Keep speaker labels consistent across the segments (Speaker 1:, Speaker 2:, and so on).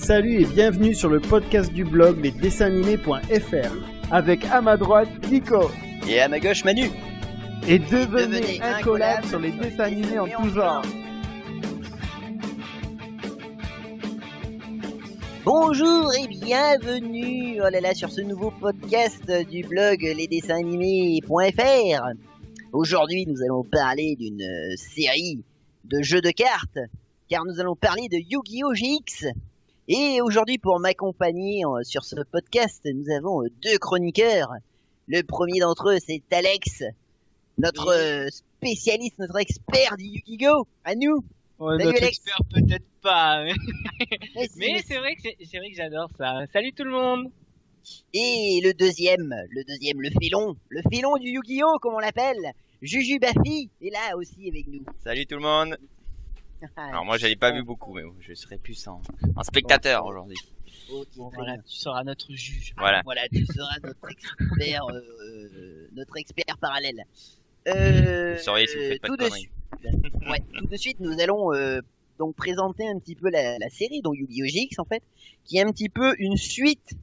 Speaker 1: Salut et bienvenue sur le podcast du blog lesdessinsanimés.fr avec à ma droite Nico
Speaker 2: et à ma gauche Manu.
Speaker 1: Et devenez incollable sur les dessins animés en tout genre.
Speaker 2: Bonjour et bienvenue sur ce nouveau podcast du blog lesdessinsanimés.fr. Aujourd'hui nous allons parler d'une série de jeux de cartes, car nous allons parler de Yu-Gi-Oh! GX. Et aujourd'hui, pour m'accompagner sur ce podcast, nous avons deux chroniqueurs. Le premier d'entre eux, c'est Alex, notre spécialiste, notre expert du Yu-Gi-Oh! À nous.
Speaker 3: Ouais,
Speaker 2: salut
Speaker 3: notre
Speaker 2: Alex.
Speaker 3: expert peut-être pas,
Speaker 2: Mais
Speaker 3: c'est vrai que j'adore ça. Salut tout le monde.
Speaker 2: Et le deuxième, le filon du Yu-Gi-Oh! Comme on l'appelle, Juju Bafi est là aussi avec nous.
Speaker 4: Salut tout le monde. Alors moi j'avais pas vu beaucoup, mais je serai plus en spectateur aujourd'hui.
Speaker 2: Okay,
Speaker 3: Bon, voilà, tu seras notre juge.
Speaker 4: Voilà.
Speaker 2: Voilà, tu seras notre expert parallèle.
Speaker 4: Surveillez si vous faites pas de conneries.
Speaker 2: Tout de suite, nous allons donc présenter un petit peu la série, donc Yu-Gi-Oh! GX en fait, qui est un petit peu une suite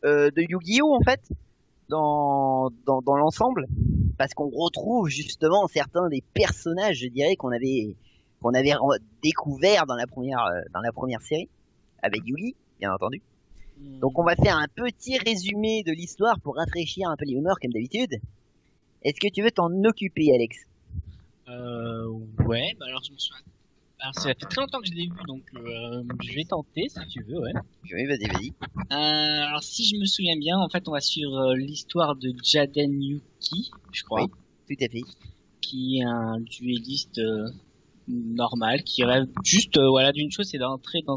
Speaker 2: de Yu-Gi-Oh! En fait, dans l'ensemble, parce qu'on retrouve justement certains des personnages, je dirais, qu'on avait découvert dans la première série avec Yugi, bien entendu. Donc on va faire un petit résumé de l'histoire pour rafraîchir un peu les mémoires comme d'habitude. Est-ce que tu veux t'en occuper, Alex?
Speaker 3: Ouais, bah alors je me souviens. Alors ça fait très longtemps que je l'ai vu, donc je vais tenter si tu veux, ouais.
Speaker 2: Oui, vas-y.
Speaker 3: Alors si je me souviens bien, en fait on va suivre l'histoire de Jaden Yuki, je crois.
Speaker 2: Oui, tout à fait.
Speaker 3: Qui est un duelliste normal, qui rêve juste d'une chose, c'est d'entrer dans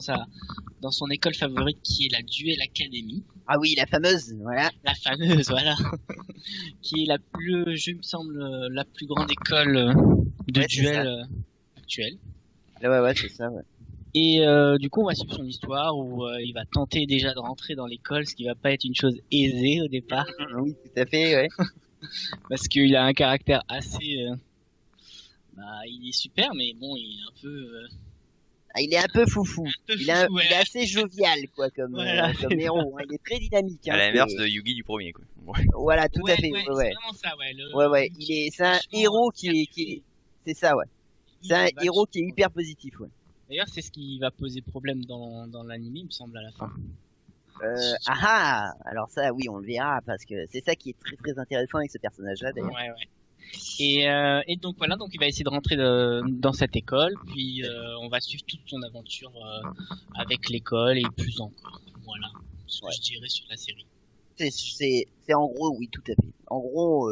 Speaker 3: son école favorite qui est la Duel Academy.
Speaker 2: Ah oui, la fameuse, voilà.
Speaker 3: La fameuse, voilà. Qui est la plus grande école de duel actuelle.
Speaker 2: Ouais, c'est ça, ouais.
Speaker 3: Et du coup, on va suivre son histoire où il va tenter déjà de rentrer dans l'école, ce qui va pas être une chose aisée au départ.
Speaker 2: Oui, tout à fait, ouais.
Speaker 3: Parce qu'il a un caractère assez... il est super, mais bon, il est un peu...
Speaker 2: il est un peu foufou. Il est assez jovial, quoi, comme héros. Hein. Il est très dynamique.
Speaker 4: À l'inverse de Yugi du premier, quoi.
Speaker 2: Voilà, tout à fait.
Speaker 3: Ouais. C'est vraiment ça,
Speaker 2: C'est un héros qui est... C'est ça, ouais. C'est un héros qui est hyper positif, ouais.
Speaker 3: D'ailleurs, c'est ce qui va poser problème dans l'anime, il me semble, à la fin.
Speaker 2: Alors ça, oui, on le verra, parce que c'est ça qui est très très intéressant avec ce personnage-là, d'ailleurs.
Speaker 3: Ouais. Et donc voilà, donc il va essayer de rentrer dans cette école, puis on va suivre toute son aventure avec l'école et plus encore. Voilà ce que je dirais sur la série.
Speaker 2: C'est en gros, oui, tout à fait. En gros,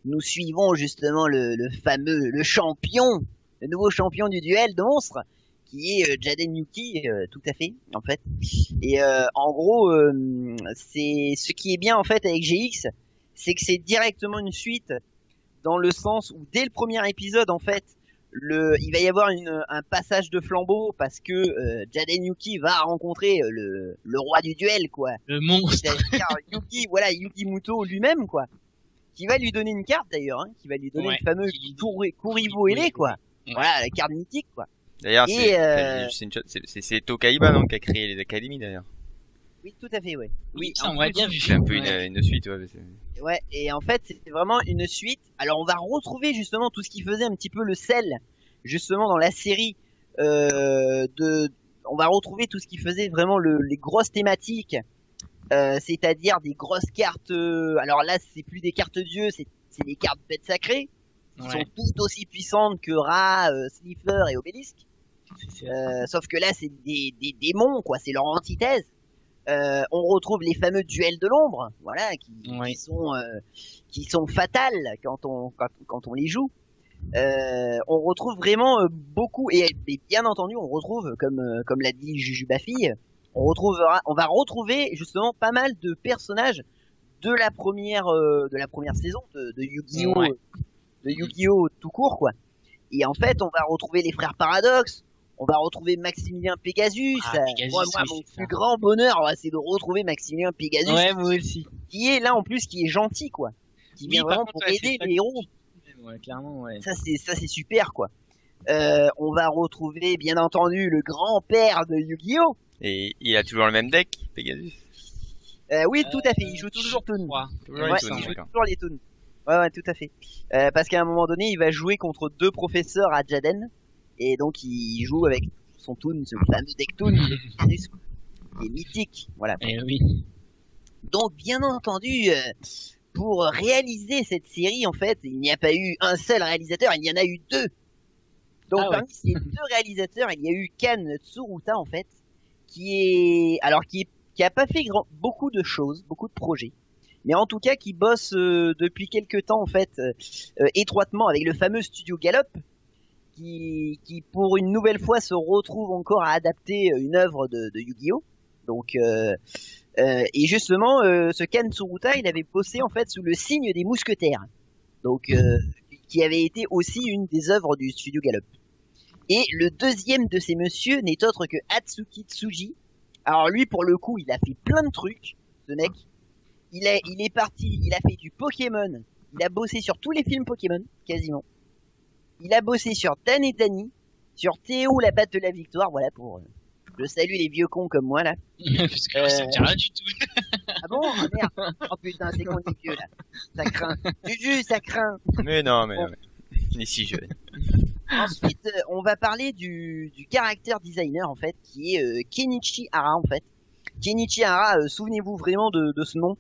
Speaker 2: nous suivons justement le nouveau champion du duel de monstres, qui est Jaden Yuki, tout à fait, en fait. Et en gros, c'est ce qui est bien en fait avec GX, c'est que c'est directement une suite, dans le sens où dès le premier épisode en fait, il va y avoir un passage de flambeau parce que Jaden Yuki va rencontrer le roi du duel, quoi.
Speaker 3: Le monstre.
Speaker 2: C'est-à-dire Yugi Muto lui-même, quoi. Qui va lui donner une carte d'ailleurs, hein, qui va lui donner le fameux Kuribo Ele, quoi. Ouais. Voilà, la carte mythique, quoi.
Speaker 4: D'ailleurs, c'est Tokaiba, non, qui a créé les académies, d'ailleurs.
Speaker 2: Oui, tout à fait, ouais.
Speaker 3: Oui, ça, on va bien vu.
Speaker 4: C'est un peu une suite, ouais.
Speaker 2: Ouais, et en fait, c'est vraiment une suite. Alors, on va retrouver justement tout ce qui faisait un petit peu le sel, justement, dans la série. On va retrouver tout ce qui faisait vraiment les grosses thématiques. C'est-à-dire des grosses cartes. Alors là, c'est plus des cartes dieux, c'est des cartes bêtes sacrées. Qui sont toutes aussi puissantes que Ra, Slifer et Obélisque. Sauf que là, c'est des démons, quoi. C'est leur antithèse. On retrouve les fameux duels de l'ombre, voilà, qui sont fatales quand on les joue. On retrouve vraiment beaucoup, et bien entendu, on retrouve, comme l'a dit Juju Bafi, on va retrouver justement pas mal de personnages de la première saison de Yu-Gi-Oh! De Yu-Gi-Oh! Tout court, quoi. Et en fait, on va retrouver les frères Paradox. On va retrouver Maximilien Pegasus. Moi, mon plus grand bonheur, c'est de retrouver Maximilien Pegasus.
Speaker 3: Ouais, moi aussi.
Speaker 2: Qui est là, en plus, qui est gentil, quoi. Qui vient vraiment pour aider les héros.
Speaker 3: Ouais, clairement, ouais.
Speaker 2: Ça, c'est super, quoi. On va retrouver, bien entendu, le grand-père de Yu-Gi-Oh!
Speaker 4: Et il a toujours le même deck, Pegasus?
Speaker 2: Oui, tout à fait. Il joue toujours Toon.
Speaker 4: Toujours
Speaker 2: Ouais,
Speaker 4: les Toons,
Speaker 2: il joue
Speaker 4: d'accord.
Speaker 2: toujours les Toons. Ouais, tout à fait. Parce qu'à un moment donné, il va jouer contre 2 professeurs à Jaden. Et donc, il joue avec son Toon, ce fameux deck Toon, qui est mythique. Voilà.
Speaker 3: Eh oui.
Speaker 2: Donc, bien entendu, pour réaliser cette série, en fait, il n'y a pas eu un seul réalisateur, il y en a eu 2. Donc,
Speaker 3: Ah ouais.
Speaker 2: parmi ces 2 réalisateurs, il y a eu Kan Tsuruta, en fait, qui a pas fait beaucoup de choses, beaucoup de projets, mais en tout cas qui bosse depuis quelques temps, en fait, étroitement avec le fameux studio Gallop, qui pour une nouvelle fois se retrouve encore à adapter une œuvre de Yu-Gi-Oh! Donc, et justement, ce Kan Tsuruta, il avait bossé en fait sous le signe des mousquetaires, donc qui avait été aussi une des œuvres du studio Gallop. Et le deuxième de ces messieurs n'est autre que Atsuki Tsuji. Alors lui, pour le coup, il a fait plein de trucs, ce mec. Il est parti, il a fait du Pokémon. Il a bossé sur tous les films Pokémon, quasiment. Il a bossé sur Dan et Dani, sur Théo, la batte de la victoire, voilà pour... je salue les vieux cons comme moi, là.
Speaker 3: Parce que ça me dit rien du tout.
Speaker 2: Ah bon? Oh, merde. Oh putain, c'est qu'on est vieux, là. Ça craint. Juju, ça craint.
Speaker 4: Mais non, mais il est si jeune.
Speaker 2: Ensuite, on va parler du character designer, en fait, qui est Kenichi Hara, en fait. Kenichi Hara, souvenez-vous vraiment de ce nom,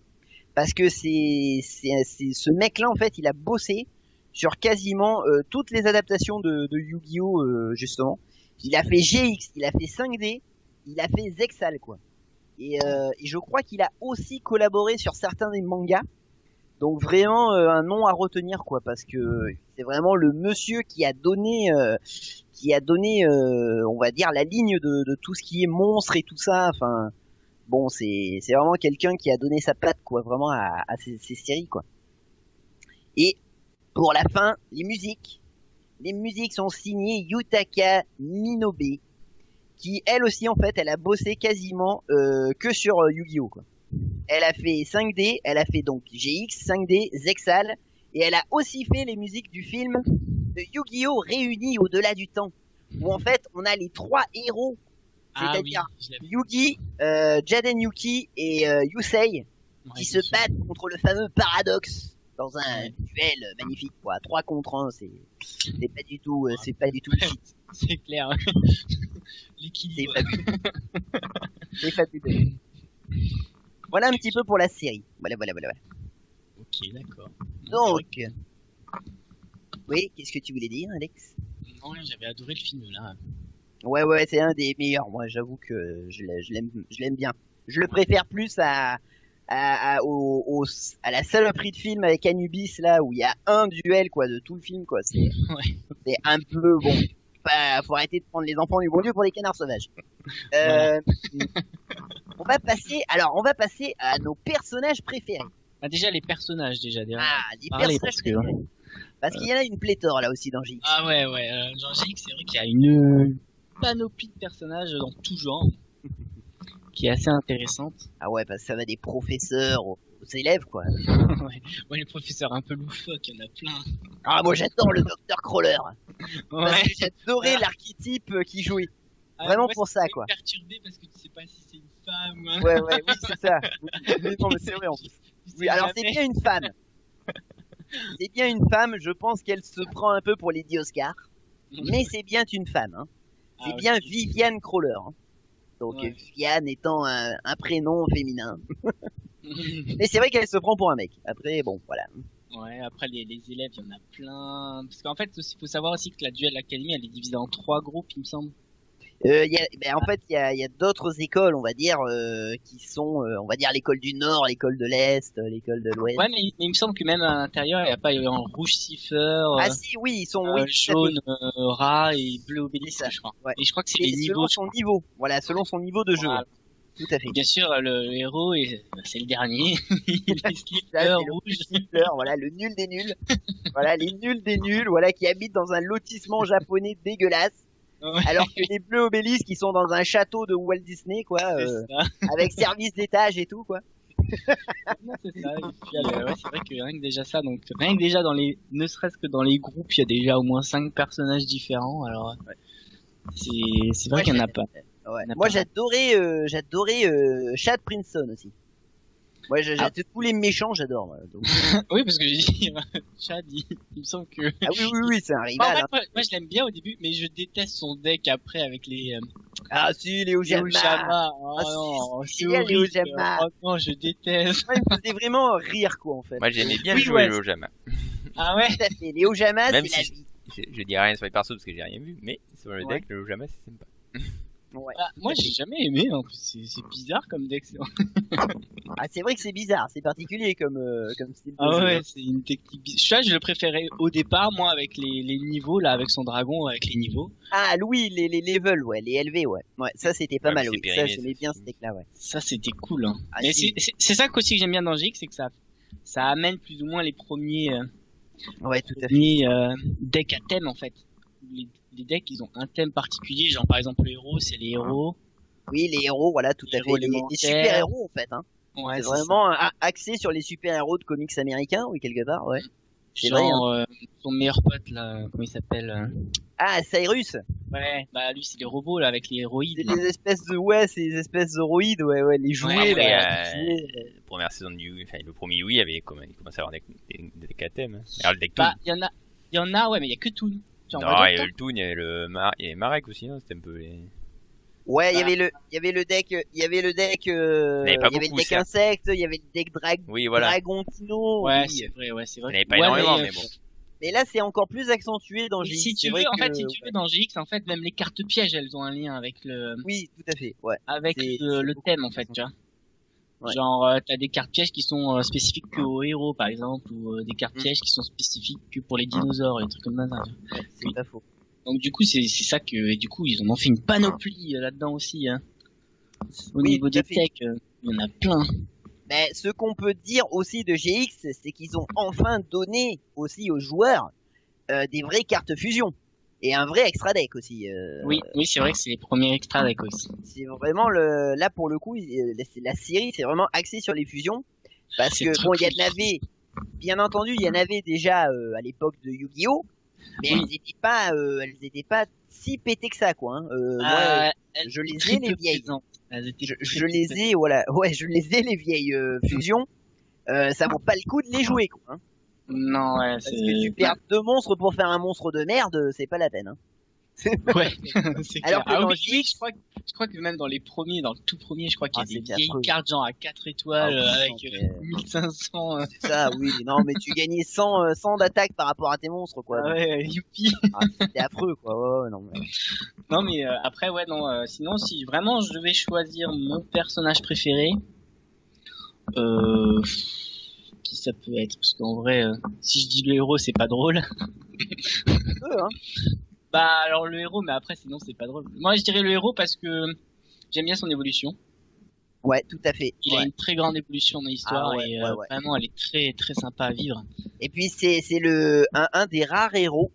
Speaker 2: parce que c'est ce mec-là, en fait, il a bossé sur quasiment toutes les adaptations de Yu-Gi-Oh! Justement. Il a fait GX, il a fait 5D, il a fait Zexal, quoi. Et je crois qu'il a aussi collaboré sur certains des mangas. Donc vraiment un nom à retenir, quoi, parce que c'est vraiment le monsieur qui a donné, on va dire, la ligne de tout ce qui est monstre et tout ça. Enfin, bon, c'est vraiment quelqu'un qui a donné sa patte, quoi, vraiment à ces séries, quoi. Et pour la fin, les musiques sont signées Yutaka Minobe, qui elle aussi, en fait, elle a bossé quasiment que sur Yu-Gi-Oh, quoi. Elle a fait 5D, elle a fait donc GX, 5D, Zexal, et elle a aussi fait les musiques du film de Yu-Gi-Oh! Réunis au-delà du temps, où en fait on a les 3 héros, c'est-à-dire Yugi, Jaden Yuki et Yusei, qui se battent contre le fameux Paradoxe dans un duel magnifique, quoi. 3 contre 1, c'est pas du tout, c'est pas du tout shit.
Speaker 3: C'est clair. L'équilibre.
Speaker 2: C'est fabuleux. Voilà un petit peu pour la série. Voilà.
Speaker 3: Ok, d'accord.
Speaker 2: Donc, oui, qu'est-ce que tu voulais dire, Alex?
Speaker 3: Non, j'avais adoré le film là.
Speaker 2: Ouais, c'est un des meilleurs. Moi, j'avoue que je l'aime bien. Je le préfère plus à la saloperie de film avec Anubis là, où il y a un duel, quoi, de tout le film, quoi. C'est un peu bon. Faut arrêter de prendre les enfants du bon Dieu pour des canards sauvages. On va passer à nos personnages préférés.
Speaker 3: Ah, déjà les personnages déjà.
Speaker 2: Les personnages préférés. Parce qu'il y en a une pléthore là aussi dans GX.
Speaker 3: Ah ouais. Dans GX, c'est vrai qu'il y a une panoplie de personnages dans tout genre, qui est assez intéressante.
Speaker 2: Ah ouais, parce que ça va des professeurs aux élèves, quoi.
Speaker 3: Ouais, les professeurs un peu loufoques, il y en a plein.
Speaker 2: Ah, moi j'adore le Dr Crawler.
Speaker 3: Ouais.
Speaker 2: Parce que j'adorais l'archétype qui jouait. Vraiment pour ça, quoi.
Speaker 3: Perturbé parce que tu sais pas si c'est une femme ou un...
Speaker 2: Ouais, oui, c'est ça. Non, mais c'est vrai en plus. Oui, alors c'est bien une femme. C'est bien une femme, je pense qu'elle se prend un peu pour Lady Oscar. Mais c'est bien une femme, hein. C'est bien Viviane Crawler. Hein. Donc Viviane étant un prénom féminin. Mais c'est vrai qu'elle se prend pour un mec. Après, bon, voilà.
Speaker 3: Ouais, après les élèves, il y en a plein. Parce qu'en fait, il faut savoir aussi que la Duel Academy, elle est divisée en 3 groupes, il me semble.
Speaker 2: En fait, il y a d'autres écoles, on va dire, qui sont, on va dire, l'école du Nord, l'école de l'Est, l'école de l'Ouest.
Speaker 3: Ouais, mais il me semble que même à l'intérieur, il n'y a pas en rouge cipher.
Speaker 2: Si, oui, ils sont,
Speaker 3: jaune, rat et bleu obélisque, je crois. Ouais. Et je crois que c'est les niveaux.
Speaker 2: Selon son niveau. Voilà, selon son niveau de jeu. Voilà. Tout à fait.
Speaker 3: Bien sûr, le héros, c'est le dernier. Il est slipper rouge.
Speaker 2: Voilà, le nul des nuls. Voilà, les nuls des nuls, voilà, qui habitent dans un lotissement japonais dégueulasse. Ouais. Alors que les bleus obélisques qui sont dans un château de Walt Disney, quoi, avec service d'étage et tout, quoi.
Speaker 3: Non, c'est ça. Et puis, c'est vrai que rien que déjà ça, donc rien que déjà ne serait-ce que dans les groupes, il y a déjà au moins 5 personnages différents. Alors, c'est vrai qu'il y en a pas.
Speaker 2: Ouais.
Speaker 3: On a
Speaker 2: Moi,
Speaker 3: pas mal.
Speaker 2: j'adorais Chad Princeton aussi. Ouais, tous les méchants, j'adore. Moi, donc.
Speaker 3: Oui, parce que j'ai dit, Chad, il me semble que...
Speaker 2: Ah oui, c'est un
Speaker 3: Bah, en
Speaker 2: rival.
Speaker 3: fait,
Speaker 2: Hein.
Speaker 3: moi, je l'aime bien au début, mais je déteste son deck après avec les
Speaker 2: Ah si, Léo
Speaker 3: Léo
Speaker 2: Jama.
Speaker 3: Jama. Oh
Speaker 2: Ah,
Speaker 3: non,
Speaker 2: c'est
Speaker 3: c'est
Speaker 2: génial, Léo
Speaker 3: horrible.
Speaker 2: Jama.
Speaker 3: Oh non, je déteste.
Speaker 2: Moi, il me faisait vraiment rire, quoi, en fait.
Speaker 4: Moi, j'aimais bien
Speaker 3: Oui,
Speaker 4: jouer
Speaker 3: ouais.
Speaker 4: au Jama.
Speaker 3: Ah ouais?
Speaker 2: Tout à fait. Léo Jama, c'est
Speaker 4: Même
Speaker 2: la
Speaker 4: si
Speaker 2: vie.
Speaker 4: je dis rien sur les persos parce que j'ai rien vu, mais sur le
Speaker 3: Ouais.
Speaker 4: deck, le Jama, c'est sympa.
Speaker 2: Ouais.
Speaker 3: Ah, moi, j'ai jamais aimé, en plus. C'est bizarre comme deck.
Speaker 2: Ah, c'est vrai que c'est bizarre, c'est particulier comme style de
Speaker 3: Ah
Speaker 2: jeu.
Speaker 3: ouais, c'est une technique bizarre. Je le préférais au départ, moi, avec les niveaux, là, avec son dragon, avec les niveaux.
Speaker 2: Ah, Louis, les levels, ouais, les LV, ouais. Ouais, ça c'était pas
Speaker 4: Ouais,
Speaker 2: mal,
Speaker 4: mais
Speaker 2: oui.
Speaker 4: c'est
Speaker 2: Ça,
Speaker 4: périmé,
Speaker 2: j'aimais
Speaker 4: ça,
Speaker 2: bien
Speaker 4: c'est-
Speaker 2: ce deck-là, ouais.
Speaker 3: Ça, c'était cool, hein.
Speaker 2: Ah,
Speaker 3: Mais
Speaker 2: si.
Speaker 3: c'est ça aussi que j'aime bien dans GX, c'est que ça amène plus ou moins les premiers,
Speaker 2: Ouais, tout à fait.
Speaker 3: premiers decks à thème, en fait. Les decks, ils ont un thème particulier, genre par exemple le héros, c'est les héros.
Speaker 2: Oui, les héros, voilà, tout
Speaker 3: Les
Speaker 2: à fait.
Speaker 3: héros
Speaker 2: Les
Speaker 3: élémentaires.
Speaker 2: super-héros, en fait, hein.
Speaker 3: Ouais,
Speaker 2: C'est
Speaker 3: c'est
Speaker 2: vraiment axé sur les super-héros de comics américains, oui, quelque part, ouais.
Speaker 3: ça.
Speaker 2: C'est vrai,
Speaker 3: Genre, son meilleur pote, là, comment il s'appelle
Speaker 2: Ah, Cyrus.
Speaker 3: Ouais, bah lui, c'est les robots, là, avec les héroïdes.
Speaker 2: C'est
Speaker 3: là.
Speaker 2: des espèces de, ouais, c'est des espèces d'héroïdes, ouais, les jouets,
Speaker 3: Ouais,
Speaker 2: là.
Speaker 4: Après,
Speaker 2: les jouets,
Speaker 4: la première saison du Wii, enfin, le premier Wii il commençait à avoir des decks à thème. Hein. Alors, le deck
Speaker 3: Bah,
Speaker 4: Toon.
Speaker 3: il y en a, ouais, mais il y a que tout. Genre,
Speaker 4: Non,
Speaker 3: on va
Speaker 4: il y
Speaker 3: dire
Speaker 4: avait le Toon, il y avait il y avait Marek aussi, hein. C'était un peu les.
Speaker 2: Ouais, il y
Speaker 3: Bah.
Speaker 2: avait le deck, il y avait le deck,
Speaker 4: Il y avait pas
Speaker 2: il y avait le
Speaker 4: beaucoup,
Speaker 2: deck
Speaker 4: certes.
Speaker 2: insecte, il y avait le deck
Speaker 4: Oui, voilà.
Speaker 2: Dragontino.
Speaker 3: Ouais,
Speaker 2: oui.
Speaker 3: c'est vrai, ouais, c'est
Speaker 4: Il n'y
Speaker 3: vrai.
Speaker 4: en avait pas
Speaker 3: Ouais,
Speaker 4: énormément,
Speaker 3: mais,
Speaker 4: mais bon.
Speaker 2: Mais là, c'est encore plus accentué dans
Speaker 3: et
Speaker 2: GX.
Speaker 3: si
Speaker 2: C'est
Speaker 3: tu
Speaker 2: vrai
Speaker 3: veux, en
Speaker 2: que-
Speaker 3: fait, si tu veux, dans GX, en fait, même les cartes pièges, elles ont un lien avec
Speaker 2: Oui, tout à fait, ouais.
Speaker 3: avec
Speaker 2: C'est
Speaker 3: le
Speaker 2: beaucoup
Speaker 3: thème,
Speaker 2: plus
Speaker 3: en fait, tu vois.
Speaker 2: Ouais.
Speaker 3: Genre, t'as des cartes pièges qui sont spécifiques que aux héros, par exemple, ou des cartes pièges qui sont spécifiques que pour les dinosaures et des trucs comme ça.
Speaker 2: Ouais, c'est
Speaker 3: Oui.
Speaker 2: pas faux.
Speaker 3: Donc, du coup, c'est ça que, et du coup, ils en ont fait une panoplie là-dedans aussi, hein. Au
Speaker 2: Oui,
Speaker 3: niveau
Speaker 2: tout à
Speaker 3: des
Speaker 2: fait.
Speaker 3: techs, il y en a plein.
Speaker 2: Mais ce qu'on peut dire aussi de GX, c'est qu'ils ont enfin donné aussi aux joueurs des vraies cartes fusion et un vrai extra deck aussi.
Speaker 3: Oui, c'est vrai que c'est les premiers extra decks aussi.
Speaker 2: C'est vraiment là pour le coup, la série c'est vraiment axé sur les fusions parce
Speaker 3: C'est
Speaker 2: que
Speaker 3: très
Speaker 2: bon, il y
Speaker 3: cool.
Speaker 2: en avait, bien entendu, il y en avait déjà à l'époque de Yu-Gi-Oh, mais
Speaker 3: Oui.
Speaker 2: elles étaient pas si pétées que ça quoi. Hein. Moi,
Speaker 3: Elles
Speaker 2: je
Speaker 3: étaient
Speaker 2: les
Speaker 3: très
Speaker 2: ai les
Speaker 3: peu
Speaker 2: vieilles.
Speaker 3: présentes. Elles étaient
Speaker 2: Je
Speaker 3: très
Speaker 2: les
Speaker 3: peu
Speaker 2: ai, voilà, ouais, je les ai les vieilles fusions. Ça vaut pas le coup de les jouer quoi. Hein.
Speaker 3: Non, ouais,
Speaker 2: Parce que tu perds 2 monstres pour faire un monstre de merde, c'est pas la peine. Hein.
Speaker 3: Ouais, c'est clair.
Speaker 2: Alors que
Speaker 3: Ah
Speaker 2: dans
Speaker 3: oui,
Speaker 2: GX,
Speaker 3: je crois que même dans les premiers, dans le tout premier, je crois qu'il y a
Speaker 2: c'est
Speaker 3: des vieilles
Speaker 2: affreux.
Speaker 3: cartes genre à 4 étoiles
Speaker 2: Ah oui,
Speaker 3: avec
Speaker 2: non, mais-
Speaker 3: 1500.
Speaker 2: C'est ça, oui, non, mais tu gagnais 100 d'attaque par rapport à tes monstres, quoi.
Speaker 3: Ah ouais, youpi.
Speaker 2: Ah, c'était affreux, quoi. Ouais, non, mais...
Speaker 3: Non mais après ouais non, sinon si vraiment je devais choisir mon personnage préféré, qui ça peut être parce qu'en vrai si je dis le héros c'est pas drôle.
Speaker 2: Hein.
Speaker 3: Bah alors le héros mais après sinon c'est pas drôle. Moi je dirais le héros parce que j'aime bien son évolution.
Speaker 2: Ouais, tout à fait.
Speaker 3: Il a
Speaker 2: Ouais.
Speaker 3: une très grande évolution dans l'histoire
Speaker 2: Ah ouais,
Speaker 3: et
Speaker 2: ouais.
Speaker 3: vraiment elle est très très sympa à vivre.
Speaker 2: Et puis c'est un des rares héros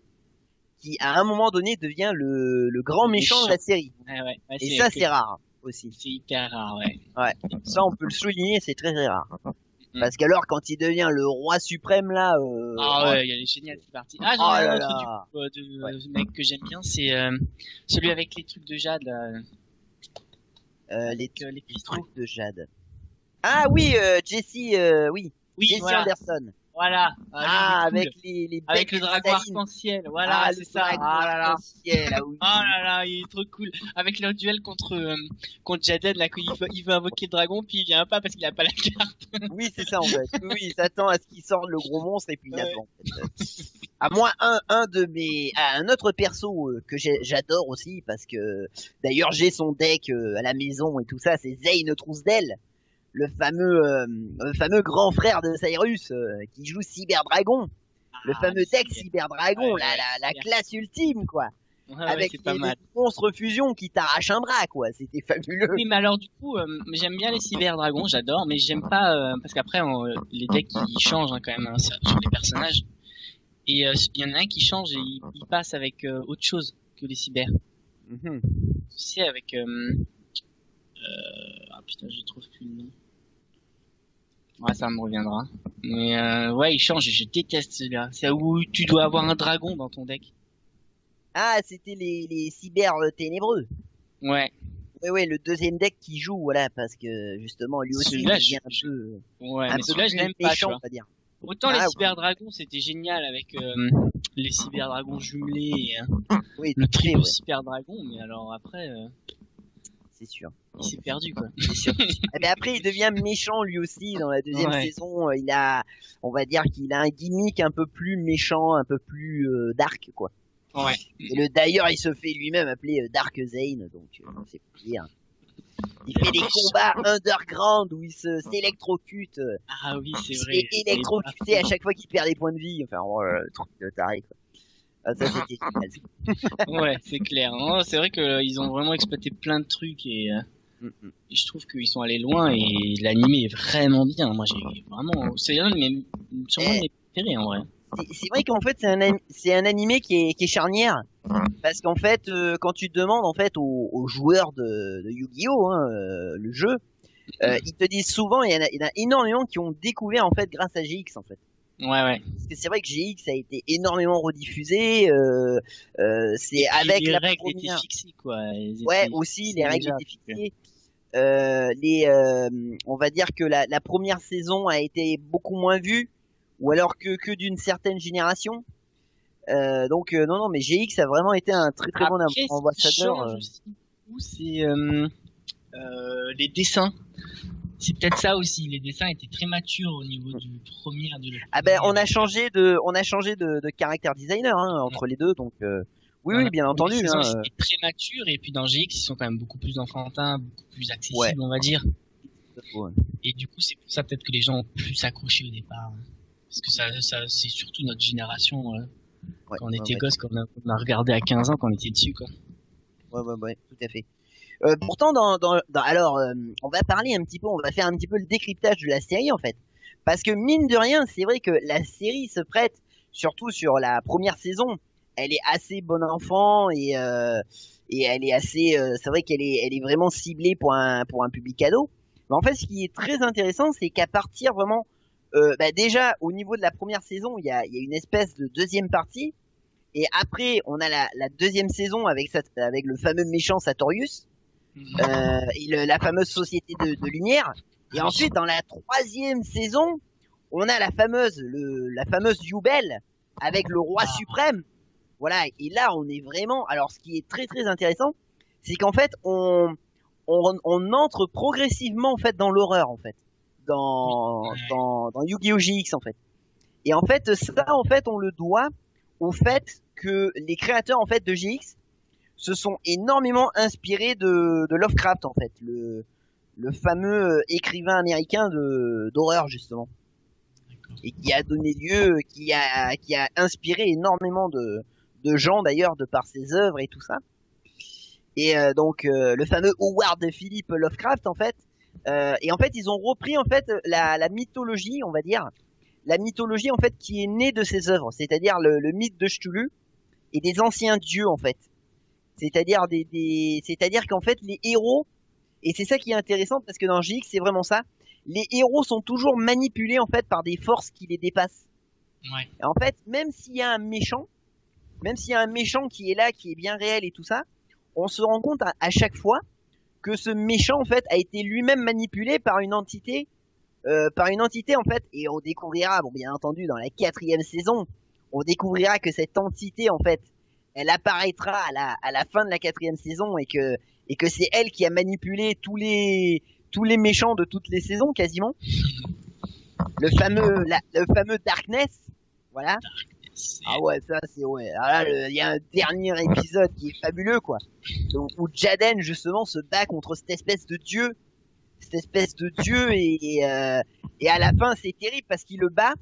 Speaker 2: qui, à un moment donné, devient le grand
Speaker 3: Le
Speaker 2: méchant de
Speaker 3: méchant.
Speaker 2: la série.
Speaker 3: Ouais,
Speaker 2: Et ça, c'est rare aussi.
Speaker 3: c'est hyper rare ouais.
Speaker 2: Ouais. Ça, on peut le souligner, c'est très très rare.
Speaker 3: Mhm.
Speaker 2: Parce qu'alors, quand il devient le roi suprême, là,
Speaker 3: Ah ouais, il est génial, c'est parti. Ah, j'en
Speaker 2: Oh
Speaker 3: ai
Speaker 2: là
Speaker 3: un autre
Speaker 2: là.
Speaker 3: de mec que j'aime bien, c'est celui avec les trucs de jade là.
Speaker 2: les
Speaker 3: Les cristaux.
Speaker 2: trucs de jade. Ah oui, Jesse, oui.
Speaker 3: Oui,
Speaker 2: Jesse
Speaker 3: voilà.
Speaker 2: Anderson.
Speaker 3: Voilà.
Speaker 2: Ah,
Speaker 3: lui, il est
Speaker 2: avec
Speaker 3: cool.
Speaker 2: les
Speaker 3: avec
Speaker 2: bêtes
Speaker 3: le dragon
Speaker 2: cristallines.
Speaker 3: arc-en-ciel. Voilà,
Speaker 2: Ah,
Speaker 3: c'est
Speaker 2: le
Speaker 3: ça.
Speaker 2: dragon
Speaker 3: Ah là là.
Speaker 2: arc-en-ciel, ah oui.
Speaker 3: Oh là là, il est trop cool. Avec leur duel contre Jaden là, il veut invoquer le dragon puis il vient pas parce qu'il a pas la carte.
Speaker 2: Oui, c'est ça en fait. Oui, il s'attend à ce qu'il sorte le gros monstre et puis il
Speaker 3: Ouais.
Speaker 2: attend. En fait. À moi, un autre perso que j'adore aussi parce que d'ailleurs j'ai son deck à la maison et tout ça, c'est Zane Trousdale, le fameux grand frère de Cyrus qui joue Cyber Dragon, le
Speaker 3: Ah,
Speaker 2: fameux deck
Speaker 3: c'est-
Speaker 2: Cyber Dragon,
Speaker 3: Ouais,
Speaker 2: la
Speaker 3: c'est
Speaker 2: classe ultime quoi,
Speaker 3: Ouais,
Speaker 2: avec
Speaker 3: c'est pas
Speaker 2: les
Speaker 3: mal.
Speaker 2: monstres fusion qui t'arrachent un bras quoi, c'était fabuleux.
Speaker 3: Oui, mais alors du coup, j'aime bien les cyberdragons, j'adore, mais j'aime pas parce qu'après les decks ils changent hein, quand même hein, sur les personnages. Et il y en a un qui change et il passe avec autre chose que les cyber.
Speaker 2: Mhm.
Speaker 3: Tu sais avec ah putain, je trouve plus le nom. Ouais, ça me reviendra. Mais ouais, il change et je déteste celui-là. C'est où tu dois avoir un dragon dans ton deck.
Speaker 2: Ah, c'était les cyber ténébreux.
Speaker 3: Ouais.
Speaker 2: Ouais, le deuxième deck qui joue, voilà, parce que justement, lui aussi, il
Speaker 3: Celui-là,
Speaker 2: devient un peu,
Speaker 3: Ouais,
Speaker 2: un
Speaker 3: mais
Speaker 2: peu
Speaker 3: celui-là, je
Speaker 2: plus
Speaker 3: l'aime pas, tu
Speaker 2: méchant,
Speaker 3: vois.
Speaker 2: on va dire.
Speaker 3: Autant
Speaker 2: Ah,
Speaker 3: les cyberdragons, c'était génial avec les cyberdragons jumelés et
Speaker 2: oui,
Speaker 3: le
Speaker 2: tout à fait,
Speaker 3: trio
Speaker 2: ouais,
Speaker 3: cyberdragon, mais alors après,
Speaker 2: c'est sûr.
Speaker 3: il s'est perdu, quoi.
Speaker 2: C'est sûr. Et ben après, il devient méchant lui aussi dans la deuxième
Speaker 3: Ouais.
Speaker 2: saison. On va dire qu'il a un gimmick un peu plus méchant, un peu plus dark, quoi.
Speaker 3: Ouais.
Speaker 2: Et d'ailleurs, il se fait lui-même appeler Dark Zane, donc c'est pour dire. Il fait des combats underground où il s'électrocute.
Speaker 3: Ah oui, c'est
Speaker 2: Il
Speaker 3: vrai.
Speaker 2: est électrocuté à chaque fois qu'il perd des points de vie. Enfin, le truc de taré, quoi. Ah, ça, c'était génial.
Speaker 3: Ouais, c'est clair. Non, c'est vrai qu'ils ont vraiment exploité plein de trucs
Speaker 2: Mm, mm.
Speaker 3: et je trouve qu'ils sont allés loin et l'animé est vraiment bien. Moi, j'ai vraiment, c'est un de mes, sûrement de mes préférés, en vrai.
Speaker 2: C'est vrai qu'en fait, c'est un animé qui est charnière. Parce qu'en fait, quand tu demandes en fait aux joueurs de Yu-Gi-Oh, hein, le jeu, ils te disent souvent, il y en a énormément qui ont découvert en fait grâce à GX en fait.
Speaker 3: Ouais.
Speaker 2: Parce que c'est vrai que GX a été énormément rediffusé. C'est
Speaker 3: Et puis,
Speaker 2: avec
Speaker 3: les
Speaker 2: la
Speaker 3: règles
Speaker 2: première.
Speaker 3: étaient fixées, quoi.
Speaker 2: Ouais, aussi les règles
Speaker 3: déjà,
Speaker 2: étaient fixées. On va dire que la première saison a été beaucoup moins vue, ou alors que d'une certaine génération. Donc non, mais GX a vraiment été un très très bon
Speaker 3: Après, ce qui
Speaker 2: ambassadeur.
Speaker 3: change aussi beaucoup, c'est les dessins. C'est peut-être ça aussi. Les dessins étaient très matures au niveau du premier.
Speaker 2: Ah ben on a changé de character designer hein, entre les deux, donc oui, bien entendu.
Speaker 3: Ils
Speaker 2: Hein,
Speaker 3: étaient très matures et puis dans GX ils sont quand même beaucoup plus enfantins, beaucoup plus accessibles,
Speaker 2: Ouais.
Speaker 3: on va dire.
Speaker 2: Ouais.
Speaker 3: Et du coup c'est pour ça peut-être que les gens ont plus accroché au départ, hein. Parce que ça c'est surtout notre génération.
Speaker 2: Ouais,
Speaker 3: Quand on était
Speaker 2: ouais.
Speaker 3: gosse, quand on a regardé à 15 ans, quand on était dessus, quoi.
Speaker 2: Ouais, tout à fait. Pourtant, alors, on va parler un petit peu, on va faire un petit peu le décryptage de la série en fait, parce que mine de rien, c'est vrai que la série se prête, surtout sur la première saison, elle est assez bon enfant et elle est assez, c'est vrai elle est vraiment ciblée pour un public ado. Mais en fait, ce qui est très intéressant, c'est qu'à partir vraiment, déjà au niveau de la première saison, il y a une espèce de deuxième partie. Et après, on a la deuxième saison avec le fameux méchant Sartorius et la fameuse société de lumière. Et ensuite, dans la troisième saison, on a la fameuse Yubel avec le roi suprême. Voilà. Et là, on est vraiment. Alors, ce qui est très très intéressant, c'est qu'en fait, on entre progressivement en fait dans l'horreur en fait, dans Yu-Gi-Oh GX en fait. Et en fait, ça en fait, on le doit au fait que les créateurs en fait de GX se sont énormément inspirés de Lovecraft en fait, le fameux écrivain américain d'horreur justement, et qui a donné lieu, qui a inspiré énormément de gens d'ailleurs de par ses œuvres et tout ça. Et donc le fameux Howard Philip Lovecraft en fait, et en fait ils ont repris en fait la mythologie, on va dire, la mythologie en fait qui est née de ses œuvres, c'est-à-dire le mythe de Cthulhu et des anciens dieux en fait. C'est-à-dire c'est-à-dire qu'en fait les héros, et c'est ça qui est intéressant parce que dans GX c'est vraiment ça, les héros sont toujours manipulés en fait par des forces qui les dépassent.
Speaker 3: Ouais.
Speaker 2: Et en fait, même s'il y a un méchant qui est là, qui est bien réel et tout ça, on se rend compte à chaque fois que ce méchant en fait a été lui-même manipulé par une entité en fait, et on découvrira, bon bien entendu dans la 4e saison, on découvrira que cette entité en fait, elle apparaîtra à la fin de la 4e saison et que c'est elle qui a manipulé tous les méchants de toutes les saisons quasiment. Le fameux Darkness, voilà. Ah ouais, ça c'est ouais. Alors là, il y a un dernier épisode qui est fabuleux quoi, donc, où Jaden justement se bat contre cette espèce de dieu et à la fin c'est terrible parce qu'il le bat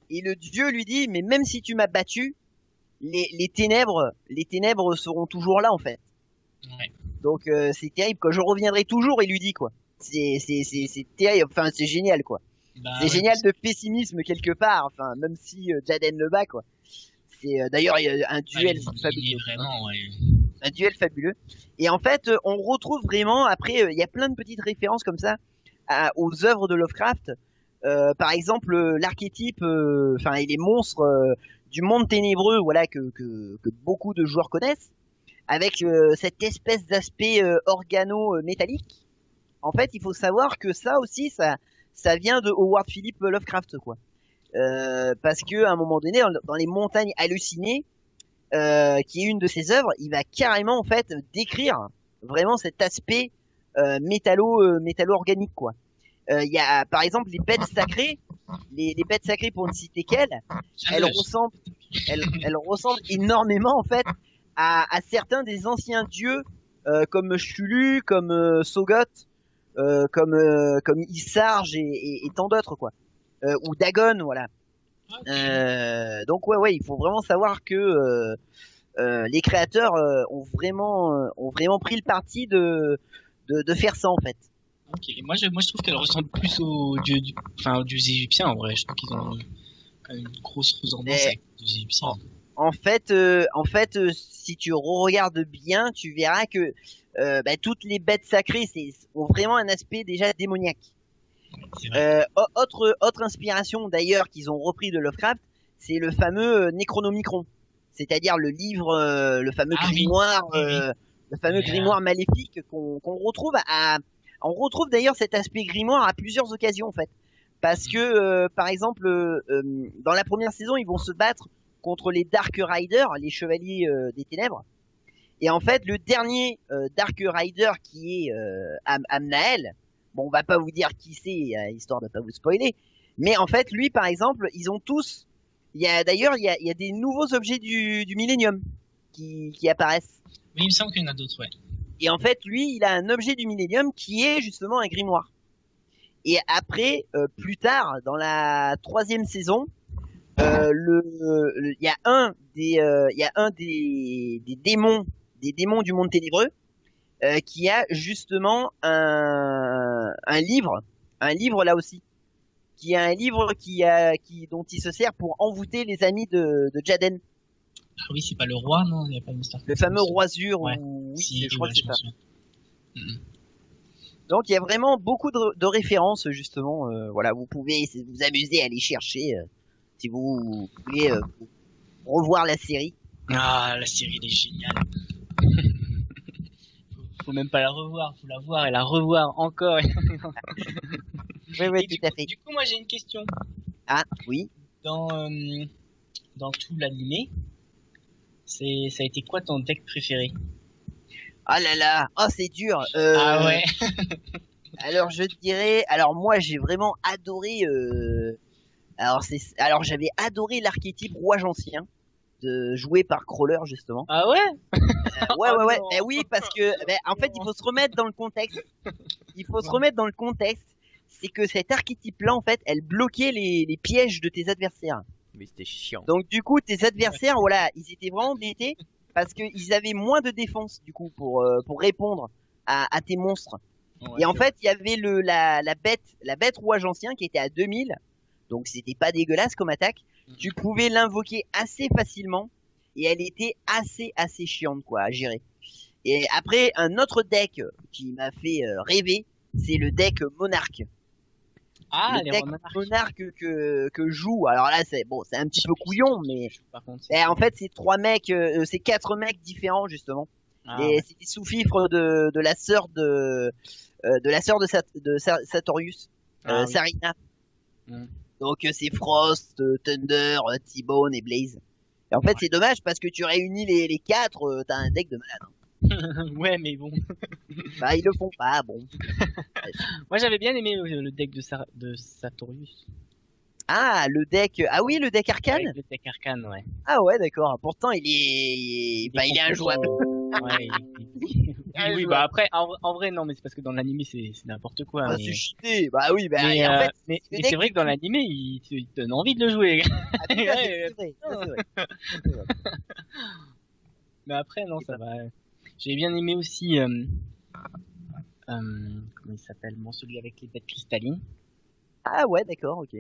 Speaker 2: et le dieu lui dit mais même si tu m'as battu, les ténèbres seront toujours là en fait.
Speaker 3: Ouais.
Speaker 2: Donc c'est terrible quoi, je reviendrai toujours, il lui dit quoi. C'est terrible, enfin c'est génial quoi. C'est génial de pessimisme quelque part, enfin même si Jaden le bat quoi. C'est d'ailleurs il y a un duel fabuleux.
Speaker 3: Vraiment, ouais.
Speaker 2: Un duel fabuleux. Et en fait, on retrouve vraiment après, il y a plein de petites références comme ça aux œuvres de Lovecraft. Par exemple, l'archétype, et les monstres du monde ténébreux, voilà que beaucoup de joueurs connaissent. avec cette espèce d'aspect organo-métallique. En fait, il faut savoir que ça aussi, ça vient de Howard Philip Lovecraft, quoi. Parce que à un moment donné, dans les montagnes hallucinées, qui est une de ses œuvres, il va carrément en fait décrire vraiment cet aspect métallo-organique, quoi. Il y a par exemple les bêtes sacrées, les bêtes sacrées pour ne citer qu'elles, elles ressemblent énormément en fait à certains des anciens dieux comme Chulu, comme Sogoth, comme Isarge et tant d'autres, quoi. Ou Dagon, voilà. Donc ouais, il faut vraiment savoir que les créateurs ont vraiment pris le parti de faire ça en fait.
Speaker 3: Ok, moi je trouve qu'elle ressemble plus aux dieux aux dieux égyptiens en vrai. Je trouve qu'ils ont quand même une grosse ressemblance avec les dieux égyptiens.
Speaker 2: En fait, si tu regardes bien, tu verras que toutes les bêtes sacrées ont vraiment un aspect déjà démoniaque. Autre inspiration d'ailleurs qu'ils ont repris de Lovecraft, c'est le fameux Necronomicon, c'est-à-dire le livre, le fameux grimoire, le fameux grimoire maléfique qu'on retrouve on retrouve d'ailleurs cet aspect grimoire à plusieurs occasions en fait, parce que par exemple dans la première saison ils vont se battre contre les Dark Riders, les chevaliers des ténèbres, et en fait le dernier Dark Rider qui est Amnael. Bon, on va pas vous dire qui c'est, histoire de pas vous spoiler. Mais en fait, lui, par exemple, ils ont tous. Il y a des nouveaux objets du Millennium qui apparaissent.
Speaker 3: Oui, il me semble qu'il y en a d'autres, ouais.
Speaker 2: Et en fait, lui, il a un objet du Millennium qui est justement un grimoire. Et après, plus tard, dans la 3e saison, il y a un des démons du monde ténébreux. Qui a justement un livre là aussi, qui a un livre dont il se sert pour envoûter les amis de Jaden.
Speaker 3: Ah oui, c'est pas le roi, non, il n'y a pas une histoire.
Speaker 2: Le fameux roi Zur,
Speaker 3: ouais.
Speaker 2: Oui,
Speaker 3: si,
Speaker 2: je crois que c'est ça. Donc il y a vraiment beaucoup de références justement. Voilà, vous pouvez vous amuser à aller chercher si vous voulez revoir la série.
Speaker 3: Ah, la série elle est géniale. Faut même pas la revoir, faut la voir et la revoir encore.
Speaker 2: Oui, tout à fait.
Speaker 3: Du coup, moi j'ai une question.
Speaker 2: Ah, oui.
Speaker 3: Dans tout l'animé, ça a été quoi ton deck préféré?
Speaker 2: Oh là là, oh c'est dur.
Speaker 3: Ah ouais.
Speaker 2: Alors je dirais, moi j'ai vraiment adoré. Alors j'avais adoré l'archétype roi ancien, joué par Crawler justement.
Speaker 3: Ah ouais.
Speaker 2: Ouais.
Speaker 3: Non.
Speaker 2: Oui, parce que en fait il faut se remettre dans le contexte. C'est que cet archétype-là en fait, elle bloquait les pièges de tes adversaires.
Speaker 4: Mais c'était chiant.
Speaker 2: Donc du coup tes adversaires, voilà, ils étaient vraiment embêtés parce qu'ils avaient moins de défense du coup pour répondre à tes monstres. Ouais, et en fait il y avait la bête rouage ancien qui était à 2000. Donc c'était pas dégueulasse comme attaque. Tu pouvais l'invoquer assez facilement et elle était assez chiante quoi à gérer. Et après un autre deck qui m'a fait rêver, c'est le deck Monarque.
Speaker 3: Ah,
Speaker 2: le deck Monarque que joue. Alors là c'est un petit peu couillon mais par contre, en fait c'est 4 mecs différents justement. Et ouais. C'est des sous-fifres de la sœur de Sartorius, Sarina. Donc c'est Frost, Thunder, T-Bone et Blaze. Et en fait c'est dommage parce que tu réunis les 4, t'as un deck de malade.
Speaker 3: Ouais mais bon.
Speaker 2: Bah ils le font pas, bon.
Speaker 3: Moi j'avais bien aimé le deck de Sartorius.
Speaker 2: Ah le deck Arcane.
Speaker 3: Ouais, le deck Arcane, ouais.
Speaker 2: Ah ouais d'accord. Pourtant il est injouable.
Speaker 3: Ouais, oui, bah après, en vrai, non, mais c'est parce que dans l'animé, c'est n'importe quoi.
Speaker 2: Ah,
Speaker 3: mais...
Speaker 2: c'est cheaté. Bah oui, bah,
Speaker 3: mais,
Speaker 2: en fait.
Speaker 3: Mais c'est vrai que dans l'animé, il te donne envie de le jouer.
Speaker 2: Ah, c'est vrai.
Speaker 3: Mais après, non, ça va. J'ai bien aimé aussi, comment il s'appelle? Bon, celui avec les bêtes cristallines.
Speaker 2: Ah ouais, d'accord, ok.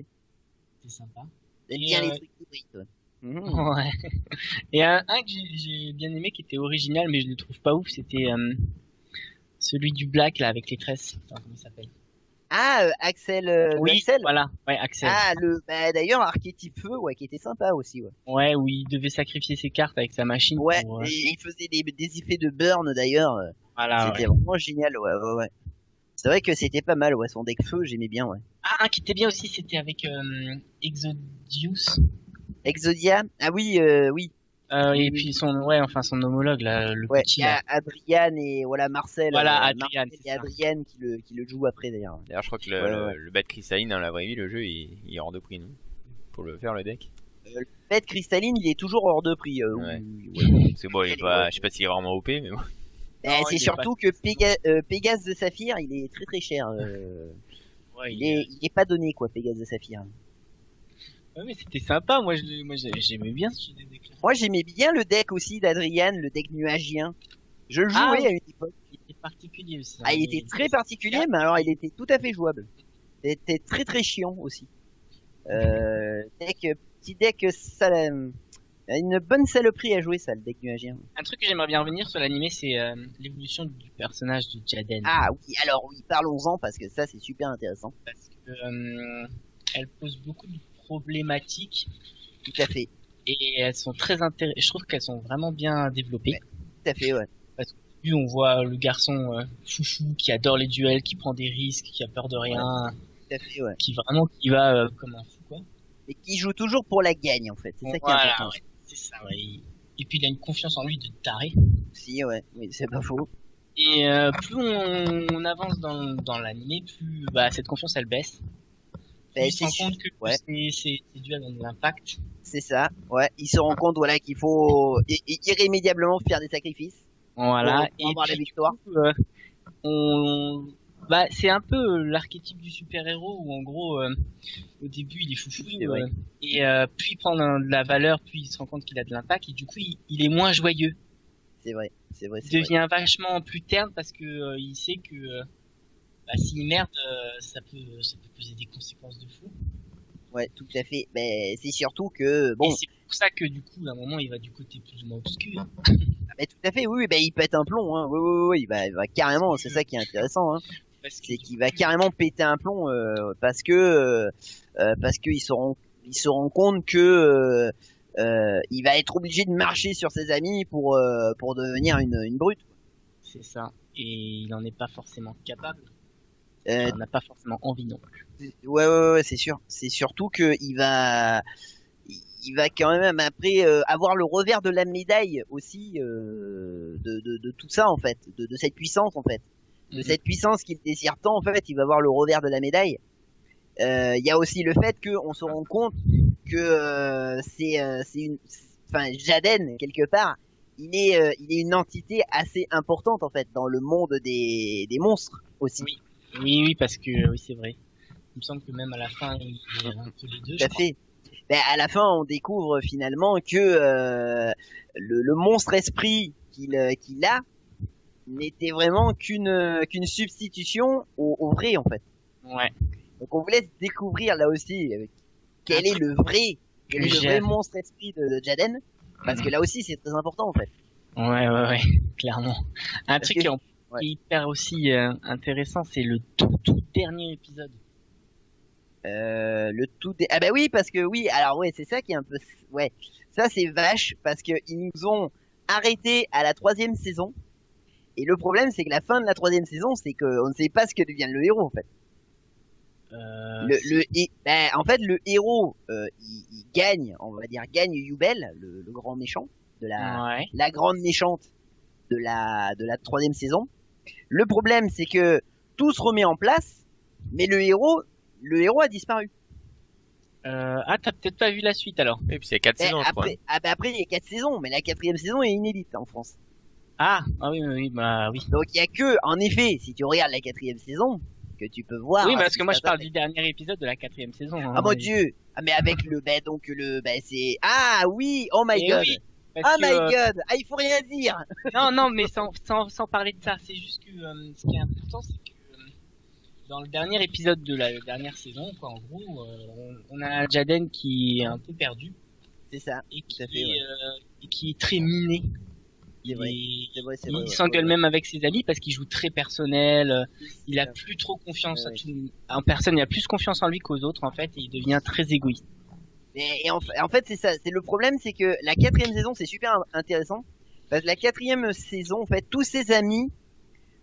Speaker 3: C'est sympa.
Speaker 2: J'aime bien les trucs qui brillent.
Speaker 3: Ouais. Et un que j'ai bien aimé qui était original mais je le trouve pas ouf, c'était celui du Black là avec les tresses. Enfin, comment il s'appelle?
Speaker 2: Ah, Axel,
Speaker 3: Oui,
Speaker 2: Axel.
Speaker 3: voilà, ouais, Axel.
Speaker 2: Ah, d'ailleurs, archétype feu, ouais, qui était sympa aussi, ouais.
Speaker 3: Ouais, où il devait sacrifier ses cartes avec sa machine
Speaker 2: Ouais,
Speaker 3: pour...
Speaker 2: et il faisait des effets de burn d'ailleurs.
Speaker 3: Voilà,
Speaker 2: C'était
Speaker 3: ouais.
Speaker 2: vraiment génial, ouais, ouais, ouais. C'est vrai que c'était pas mal, ouais, son deck feu, j'aimais bien, ouais.
Speaker 3: Ah, un qui était bien aussi, c'était avec Exodius.
Speaker 2: Exodia, ah oui, oui,
Speaker 3: Et
Speaker 2: oui,
Speaker 3: puis
Speaker 2: oui.
Speaker 3: son homologue, là, le
Speaker 2: Ouais,
Speaker 3: petit,
Speaker 2: il y
Speaker 3: là.
Speaker 2: a Adrian et voilà Marcel,
Speaker 3: Voilà, Adrian,
Speaker 2: Marcel
Speaker 3: c'est
Speaker 2: et
Speaker 3: ça.
Speaker 2: Adrian qui le jouent après d'ailleurs.
Speaker 4: D'ailleurs, je crois que
Speaker 2: Ouais, ouais, ouais.
Speaker 4: le bête cristalline dans la vraie vie, le jeu, il est hors de prix, non? Pour le faire, le deck.
Speaker 2: Le bête cristalline, il est toujours hors de prix.
Speaker 4: Ouais.
Speaker 2: Ouais.
Speaker 4: C'est bon, il est pas, je sais pas s'il est vraiment OP, mais bon.
Speaker 2: Ben,
Speaker 3: Non,
Speaker 2: c'est
Speaker 3: il est
Speaker 2: surtout que Pégase de Saphir, il est très très cher.
Speaker 3: Ouais,
Speaker 2: Il est pas donné quoi, Pégase de Saphir.
Speaker 3: ouais, mais c'était sympa, moi, j'aimais bien ce deck là.
Speaker 2: Moi j'aimais bien le deck aussi d'Adrian, le deck nuagien. Je le
Speaker 3: Ah,
Speaker 2: jouais à une époque.
Speaker 3: il était particulier aussi.
Speaker 2: Ah, il était très particulier, mais alors il était tout à fait jouable. C'était très très chiant aussi. Petit deck, ça, une bonne saloperie à jouer ça, le deck nuagien.
Speaker 3: Un truc que j'aimerais bien revenir sur l'animé, c'est l'évolution du personnage de Jaden.
Speaker 2: Ah oui, alors oui, parlons-en parce que ça c'est super intéressant.
Speaker 3: Parce que elle pose beaucoup de problématiques
Speaker 2: Tout à fait,
Speaker 3: et elles sont très intéressantes. Je trouve qu'elles sont vraiment bien développées.
Speaker 2: Ouais. tout à fait, ouais.
Speaker 3: Parce qu'au début, on voit le garçon chouchou qui adore les duels, qui prend des risques, qui a peur de rien,
Speaker 2: Tout à fait, ouais.
Speaker 3: qui va comme un fou, quoi.
Speaker 2: Et qui joue toujours pour la gagne en fait, c'est ça qui est
Speaker 3: Voilà,
Speaker 2: important.
Speaker 3: ouais, c'est ça, ouais. Et puis il a une confiance en lui de taré.
Speaker 2: Si, ouais, oui, c'est pas faux.
Speaker 3: Et plus on avance dans l'animé, plus cette confiance elle baisse.
Speaker 2: Ben,
Speaker 3: Plus il se rend compte que
Speaker 2: ouais.
Speaker 3: ces duels ont de l'impact.
Speaker 2: C'est ça, ouais. Il se rend compte, voilà, qu'il faut irrémédiablement faire des sacrifices
Speaker 3: Voilà.
Speaker 2: pour avoir la
Speaker 3: puis,
Speaker 2: victoire.
Speaker 3: du coup, c'est un peu l'archétype du super-héros où en gros, au début il est foufou,
Speaker 2: C'est vrai.
Speaker 3: et puis il prend de la valeur, puis il se rend compte qu'il a de l'impact, et du coup il est moins joyeux.
Speaker 2: C'est vrai, c'est vrai,
Speaker 3: Il
Speaker 2: c'est vrai.
Speaker 3: devient vachement plus terne parce que il sait que s'il merde, ça peut poser des conséquences de fou.
Speaker 2: Ouais, tout à fait. Mais c'est surtout que, bon,
Speaker 3: Et c'est pour ça que du coup, à un moment, il va du côté plus ou moins obscur.
Speaker 2: mais tout à fait, oui, oui, ben il pète un plomb, hein. Oui, oui, oui, oui, il va carrément, c'est ça qui est intéressant, hein.
Speaker 3: Parce que
Speaker 2: C'est qu'il va carrément péter un plomb parce que ils se rend compte que il va être obligé de marcher sur ses amis pour devenir une brute.
Speaker 3: c'est ça. Et il en est pas forcément capable.
Speaker 2: Euh,
Speaker 3: Il en a pas forcément envie non plus.
Speaker 2: ouais, c'est sûr. C'est surtout que il va quand même après avoir le revers de la médaille aussi de tout ça en fait, de cette puissance en fait, de cette puissance qu'il désire tant en fait, il va avoir le revers de la médaille. Il y a aussi le fait qu'on se rend compte que enfin Jaden quelque part, il est une entité assez importante en fait dans le monde des monstres aussi.
Speaker 3: Oui. Oui, parce que oui, c'est vrai. Il me semble que même à la fin, il est un peu les deux.
Speaker 2: Tout à fait. Ben, à la fin, on découvre finalement que le monstre esprit qu'il a n'était vraiment qu'une substitution au vrai en fait.
Speaker 3: Ouais.
Speaker 2: Donc on vous laisse découvrir là aussi quel est le vrai monstre esprit de Jaden, parce que là aussi c'est très important en fait.
Speaker 3: Ouais, clairement. Un
Speaker 2: Parce
Speaker 3: truc
Speaker 2: que-
Speaker 3: qui est
Speaker 2: ouais.
Speaker 3: hyper aussi intéressant, c'est le tout dernier épisode.
Speaker 2: Ah bah oui, parce que oui, alors ouais, c'est ça qui est un peu, ouais, ça c'est vache parce que ils nous ont arrêté à la 3e saison. Et le problème, c'est que la fin de la 3e saison, c'est qu'on ne sait pas ce que devient le héros en fait. En fait, le héros, il gagne, on va dire, gagne Yubel, le grand méchant de la grande méchante de la 3e saison. Le problème, c'est que tout se remet en place, mais le héros a disparu.
Speaker 3: T'as peut-être pas vu la suite alors.
Speaker 4: Et puis c'est 4 saisons, je crois.
Speaker 2: Après, il y a 4 saisons, mais la 4e saison est inédite en France.
Speaker 3: Ah oui, bah oui.
Speaker 2: Donc il y a que, en effet, si tu regardes la 4e saison, que tu peux voir.
Speaker 3: Oui, parce que moi je parle du dernier épisode de la 4e saison.
Speaker 2: Ah mon dieu. Ah mais avec c'est, ah oui, oh my god.
Speaker 3: Oui,
Speaker 2: oh my god. Ah, il faut rien dire.
Speaker 3: Non, mais sans parler de ça, c'est juste que ce qui est important, c'est que dans le dernier épisode de la dernière saison, quoi, en gros, on a Jaden qui est un peu perdu.
Speaker 2: C'est ça.
Speaker 3: Et qui est très miné. Il s'engueule même avec ses amis parce qu'il joue très personnel. Il a plus trop confiance en personne. Il a plus confiance en lui qu'aux autres en fait. Et il devient très égoïste.
Speaker 2: Et en fait, c'est ça. C'est le problème, c'est que la 4e saison, c'est super intéressant parce que la 4e saison, en fait, tous ses amis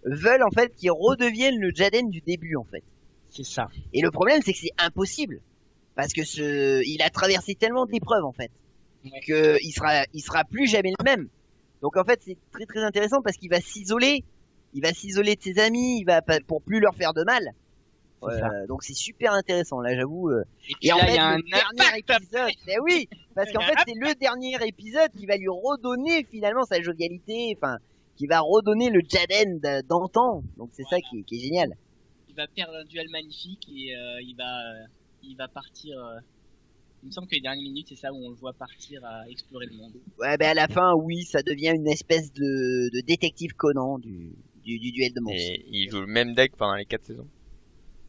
Speaker 2: veulent en fait qu'il redevienne le Jaden du début, en fait.
Speaker 3: C'est ça.
Speaker 2: Et le problème, c'est que c'est impossible parce que il a traversé tellement d'épreuves, en fait, que il sera plus jamais le même. Donc en fait, c'est très très intéressant parce qu'il va s'isoler. Il va s'isoler de ses amis. Pour plus leur faire de mal. Donc c'est super intéressant là, j'avoue.
Speaker 3: Et en
Speaker 2: fait,
Speaker 3: il y a un
Speaker 2: dernier épisode, mais oui, parce qu'en fait c'est le dernier épisode qui va lui redonner finalement sa jovialité, enfin, qui va redonner le Jaden d'antan. Donc c'est ça qui est génial.
Speaker 3: Il va perdre un duel magnifique et il va partir. Il me semble que les dernières minutes, c'est ça où on le voit partir à explorer le monde.
Speaker 2: Ouais, ben à la fin, oui, ça devient une espèce de détective Conan du duel de monstres.
Speaker 4: Et il joue le même deck pendant les 4 saisons.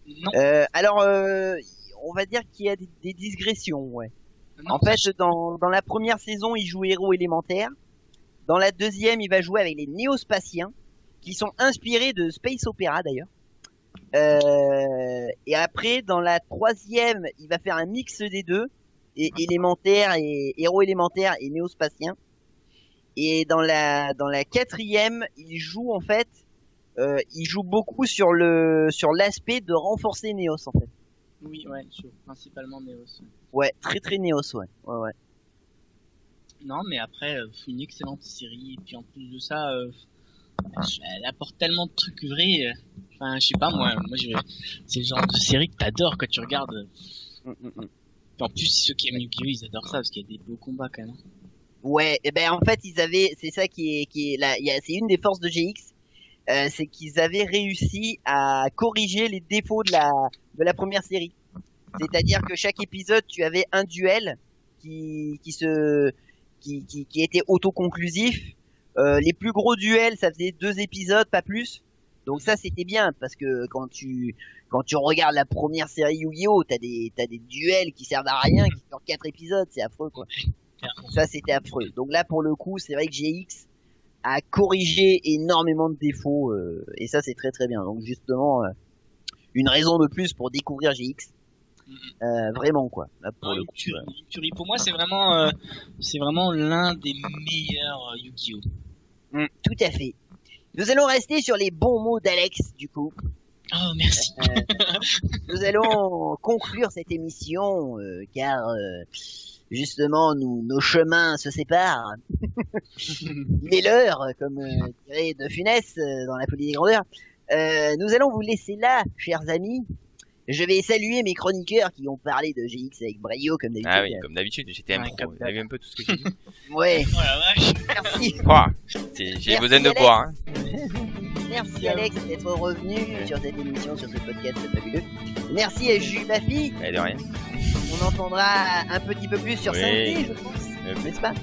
Speaker 3: Non.
Speaker 2: Alors, on va dire qu'il y a des digressions, ouais.
Speaker 3: Non,
Speaker 2: en fait, dans la première saison, il joue héros élémentaire. Dans la deuxième, il va jouer avec les néospatiens, qui sont inspirés de Space Opera d'ailleurs. Et après, dans la troisième, il va faire un mix des deux, et élémentaire et héros élémentaire et néospatien. Et dans la quatrième, il joue en fait, il joue beaucoup sur l'aspect de renforcer Néos en fait.
Speaker 3: Oui, ouais, principalement Néos.
Speaker 2: Ouais, très très Néos, ouais.
Speaker 3: Non, mais après, une excellente série. Et puis en plus de ça, elle apporte tellement de trucs vrais. Enfin, je sais pas, moi, c'est le genre de série que t'adores quand tu regardes. En plus, ceux qui aiment Yu-Gi-Oh, ils adorent ça parce qu'il y a des beaux combats quand même.
Speaker 2: Ouais, et ben en fait, c'est ça qui est là, c'est une des forces de GX, c'est qu'ils avaient réussi à corriger les défauts de la première série. C'est-à-dire que chaque épisode, tu avais un duel qui était autoconclusif. Les plus gros duels, ça faisait 2 épisodes, pas plus. Donc ça, c'était bien parce que quand tu regardes la première série Yu-Gi-Oh, t'as des duels qui servent à rien, qui durent 4 épisodes, c'est affreux quoi. Ça, c'était affreux. Donc là, pour le coup, c'est vrai que GX a corrigé énormément de défauts et ça, c'est très très bien. Donc justement, une raison de plus pour découvrir GX. Vraiment quoi. Là, pour le coup,
Speaker 3: Curie, pour moi, c'est vraiment l'un des meilleurs Yu-Gi-Oh.
Speaker 2: Tout à fait. Nous allons rester sur les bons mots d'Alex du coup.
Speaker 3: Oh merci.
Speaker 2: Nous allons conclure cette émission car justement nos chemins se séparent. Il est l'heure, comme dirait De Funès dans La Folie des Grandeurs. Nous allons vous laisser là, chers amis. Je vais saluer mes chroniqueurs qui ont parlé de GX avec brio comme d'habitude.
Speaker 4: Ah oui, comme d'habitude, j'étais un pro. Vous avez vu un peu tout ce que j'ai dit.
Speaker 2: Ouais.
Speaker 3: Oh la vache.
Speaker 2: Merci.
Speaker 4: J'ai besoin de boire. Hein.
Speaker 2: Merci Alex d'être revenu sur cette émission, sur ce podcast fabuleux. Merci à Jules Bafi.
Speaker 4: De rien.
Speaker 2: On entendra un petit peu plus sur Saint-Denis, je pense. N'est-ce pas?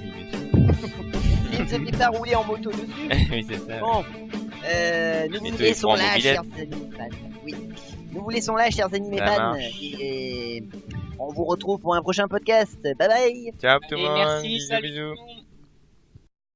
Speaker 2: Il ne se fait pas rouler en moto dessus.
Speaker 4: Oui, c'est ça.
Speaker 2: Bon. Nous vous laissons là, chers amis fans. Oui. Nous vous laissons là, chers animés fans. Et on vous retrouve pour un prochain podcast. Bye bye.
Speaker 4: Ciao tout le monde.
Speaker 3: Merci, salut.
Speaker 4: Bisous.